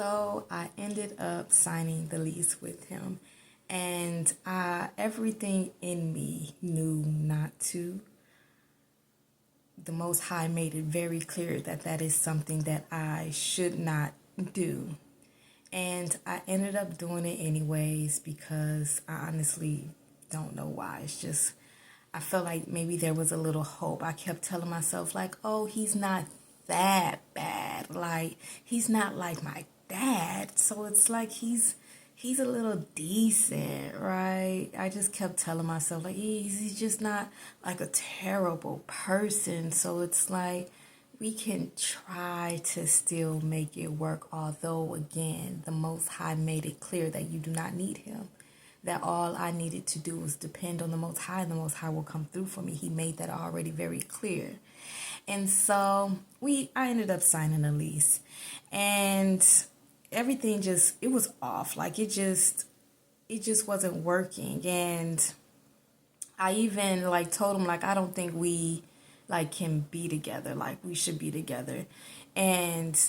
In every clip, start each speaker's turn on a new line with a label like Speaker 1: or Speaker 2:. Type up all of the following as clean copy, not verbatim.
Speaker 1: So I ended up signing the lease with him, and everything in me knew not to. The Most High made it very clear that that is something that I should not do. And I ended up doing it anyways because I honestly don't know why. It's just, I felt like maybe there was a little hope. I kept telling myself, like, oh, he's not that bad. Like, he's not like my dad. So it's like he's a little decent, right? I just kept telling myself, like, he's just not like a terrible person. So it's like, we can try to still make it work, although, again, the Most High made it clear that you do not need him. That all I needed to do was depend on the Most High, and the Most High will come through for me. He made that already very clear. And so I ended up signing a lease, and everything it was off. Like it just wasn't working. And I even like told him, like, I don't think we like can be together. Like, we should be together. And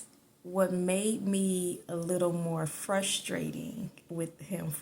Speaker 1: what made me a little more frustrated with him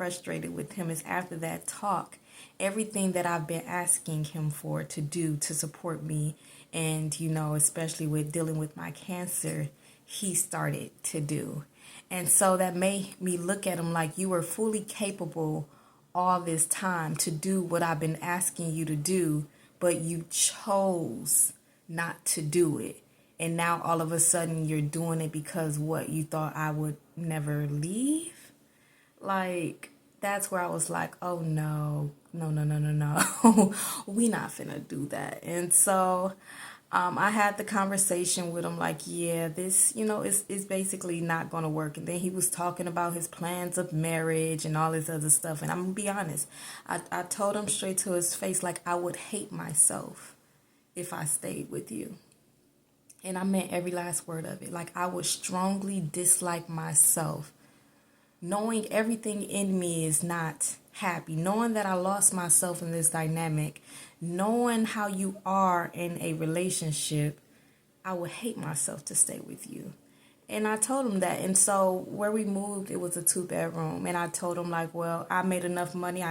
Speaker 1: is after that talk, everything that I've been asking him for to do to support me, and especially with dealing with my cancer, he started to do. And so that made me look at him like, you were fully capable all this time to do what I've been asking you to do, but you chose not to do it. And now all of a sudden you're doing it because what, you thought I would never leave? Like, that's where I was like, oh no, no, no, no, no, no. We not finna do that. And so I had the conversation with him, like, yeah, this, is basically not going to work. And then he was talking about his plans of marriage and all this other stuff. And I'm going to be honest, I told him straight to his face, like, I would hate myself if I stayed with you. And I meant every last word of it. Like, I would strongly dislike myself, knowing everything in me is not happy, knowing that I lost myself in this dynamic, knowing how you are in a relationship. I would hate myself to stay with you. And I told him that. And so where we moved, it was a 2-bedroom. And I told him, like, well, I made enough money.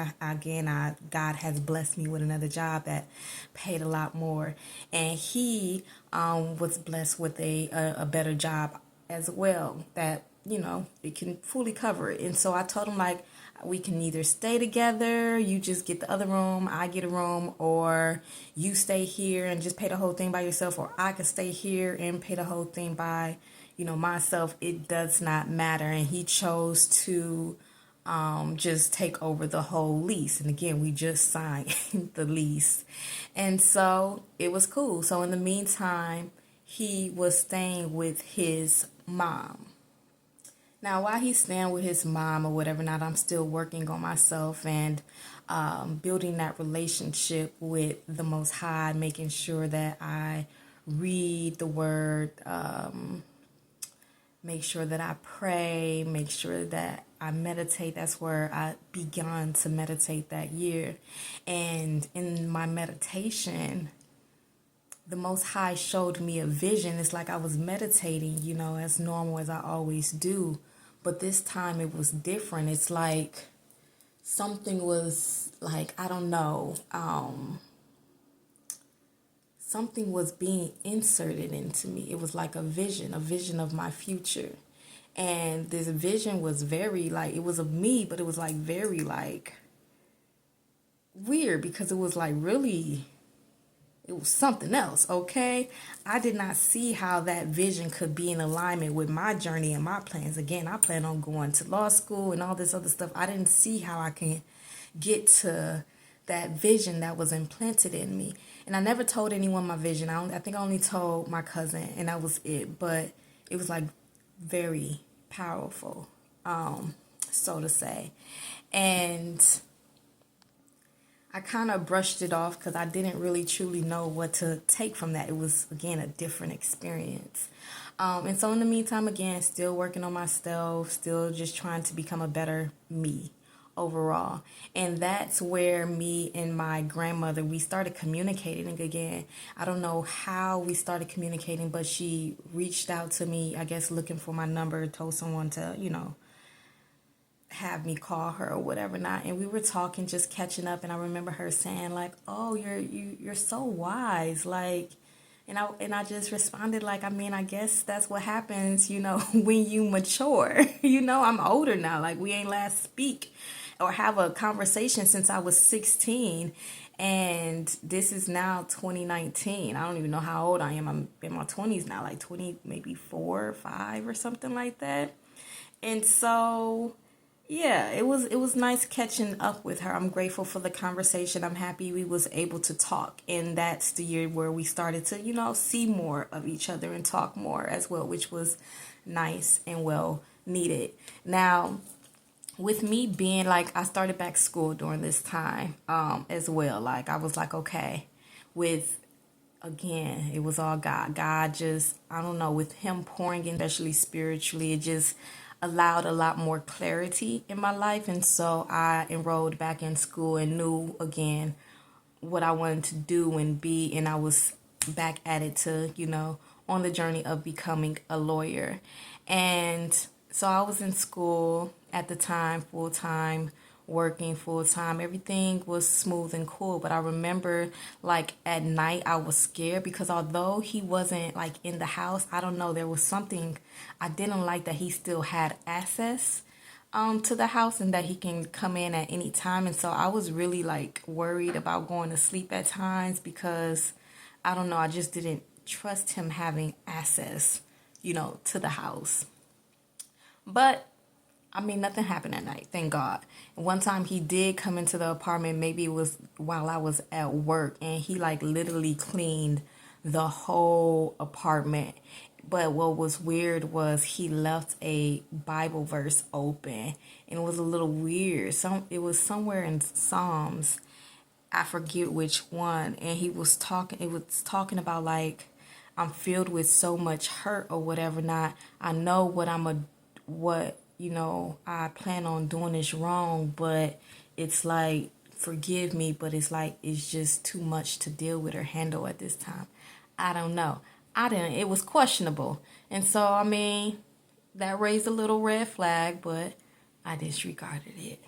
Speaker 1: God has blessed me with another job that paid a lot more. And he was blessed with a better job as well that, it can fully cover it. And so I told him, like, we can either stay together, you just get the other room, I get a room, or you stay here and just pay the whole thing by yourself, or I can stay here and pay the whole thing by myself. It does not matter. And he chose to just take over the whole lease. And again, we just signed the lease. And so it was cool. So in the meantime, he was staying with his mom. Now, while he's staying with his mom or whatever, not, I'm still working on myself and building that relationship with the Most High, making sure that I read the Word, make sure that I pray, make sure that I meditate. That's where I began to meditate that year. And in my meditation, the Most High showed me a vision. It's like I was meditating, as normal as I always do. But this time it was different. It's like something was like, I don't know, something was being inserted into me. It was like a vision of my future. And this vision was very like, it was of me, but it was like very like weird because it was like really, it was something else, okay? I did not see how that vision could be in alignment with my journey and my plans. Again, I plan on going to law school and all this other stuff. I didn't see how I can get to that vision that was implanted in me. And I never told anyone my vision. I think I only told my cousin, and that was it. But it was like very powerful, so to say. And I kind of brushed it off because I didn't really truly know what to take from that. It was, again, a different experience. And so in the meantime, again, still working on myself, still just trying to become a better me overall. And that's where me and my grandmother, we started communicating again. I don't know how we started communicating, but she reached out to me, I guess looking for my number, told someone to, have me call her or whatever not, and we were talking, just catching up, and I remember her saying like, "Oh, you're so wise," like, and I just responded like, I mean, I guess that's what happens, when you mature. I'm older now. Like, we ain't last speak or have a conversation since I was 16, and this is now 2019. I don't even know how old I am. I'm in my 20s now, like 20, maybe 4 or 5 or something like that. And so yeah, it was nice catching up with her. I'm grateful for the conversation. I'm happy we was able to talk, and that's the year where we started to, see more of each other and talk more as well, which was nice and well needed. Now, with me being like, I started back school during this time as well. Like, I was like, okay, with again, it was all God. God just, I don't know, with him pouring in, especially spiritually, it just allowed a lot more clarity in my life. And so I enrolled back in school and knew again what I wanted to do and be. And I was back at it to, on the journey of becoming a lawyer. And so I was in school at the time, full time, working full time. Everything was smooth and cool. But I remember like at night I was scared because although he wasn't like in the house, I don't know, there was something I didn't like, that he still had access to the house and that he can come in at any time. And so I was really like worried about going to sleep at times because I don't know, I just didn't trust him having access, to the house. But I mean, nothing happened at night, thank God. One time he did come into the apartment, maybe it was while I was at work, and he like literally cleaned the whole apartment. But what was weird was he left a Bible verse open, and it was a little weird. It was somewhere in Psalms, I forget which one, and it was talking about like, I'm filled with so much hurt or whatever not. I know what I plan on doing is wrong, but it's like, forgive me, but it's like, it's just too much to deal with or handle at this time. I don't know. It was questionable. And so, I mean, that raised a little red flag, but I disregarded it.